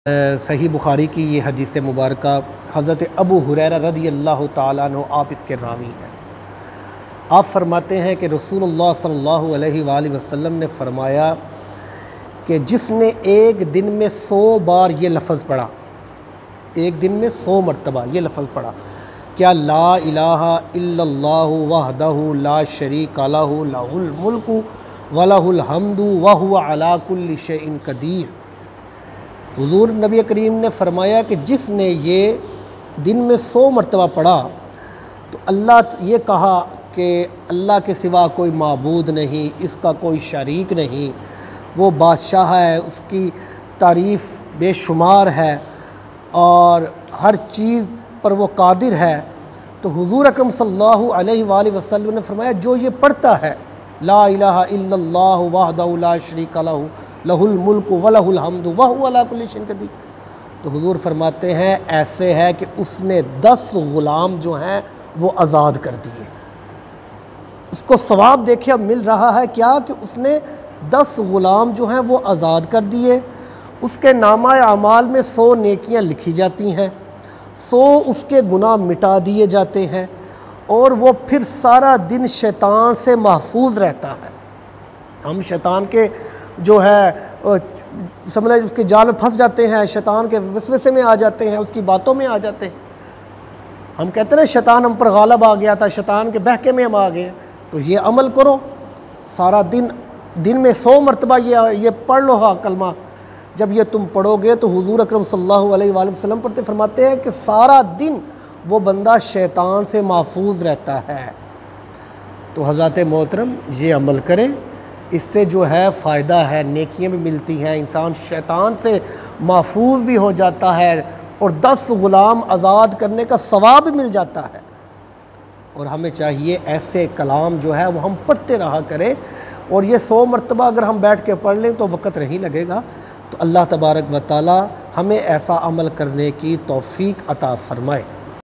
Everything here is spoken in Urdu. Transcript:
صحیح بخاری کی یہ حدیث مبارکہ حضرت ابو ہریرہ رضی اللہ تعالیٰ عنہ آپ اس کے راوی ہیں۔ آپ فرماتے ہیں کہ رسول اللہ صلی اللہ علیہ وآلہ وسلم نے فرمایا کہ جس نے ایک دن میں 100 بار یہ لفظ پڑھا، ایک دن میں 100 مرتبہ یہ لفظ پڑھا، کیا لا الہ الا اللہ وحدہ لا شریک لہ لہ الملک ولہ الحمد وہو علی کل شیء قدیر۔ حضور نبی کریم نے فرمایا کہ جس نے یہ دن میں 100 مرتبہ پڑھا تو اللہ یہ کہا کہ اللہ کے سوا کوئی معبود نہیں، اس کا کوئی شریک نہیں، وہ بادشاہ ہے، اس کی تعریف بے شمار ہے اور ہر چیز پر وہ قادر ہے۔ تو حضور اکرم صلی اللہ علیہ وآلہ وسلم نے فرمایا جو یہ پڑھتا ہے لا الہ الا اللہ وحدہ لا شریک لہ لہ الملک ولہ الحمد وہو علی کل شیء قدیر، تو حضور فرماتے ہیں ایسے ہے کہ اس نے 10 غلام جو ہیں وہ آزاد کر دیے۔ اس کو ثواب دیکھیں اب مل رہا ہے کیا کہ اس نے 10 غلام جو ہیں وہ آزاد کر دیے، اس کے نامہ اعمال میں 100 نیکیاں لکھی جاتی ہیں، 100 اس کے گناہ مٹا دیے جاتے ہیں، اور وہ پھر سارا دن شیطان سے محفوظ رہتا ہے۔ ہم شیطان کے جو ہے سمجھیں اس کے جال میں پھنس جاتے ہیں، شیطان کے وسوسے میں آ جاتے ہیں، اس کی باتوں میں آ جاتے ہیں۔ ہم کہتے ہیں شیطان ہم پر غالب آ گیا تھا، شیطان کے بہکے میں ہم آ گئے، تو یہ عمل کرو، سارا دن میں 100 مرتبہ یہ پڑھ لو ہاں کلمہ۔ جب یہ تم پڑھو گے تو حضور اکرم صلی اللہ علیہ وآلہ وسلم پڑھتے فرماتے ہیں کہ سارا دن وہ بندہ شیطان سے محفوظ رہتا ہے۔ تو حضرات محترم یہ عمل کریں، اس سے جو ہے فائدہ ہے، نیکیاں بھی ملتی ہیں، انسان شیطان سے محفوظ بھی ہو جاتا ہے اور 10 غلام آزاد کرنے کا ثواب بھی مل جاتا ہے۔ اور ہمیں چاہیے ایسے کلام جو ہے وہ ہم پڑھتے رہا کریں، اور یہ 100 مرتبہ اگر ہم بیٹھ کے پڑھ لیں تو وقت نہیں لگے گا۔ تو اللہ تبارک و تعالی ہمیں ایسا عمل کرنے کی توفیق عطا فرمائے۔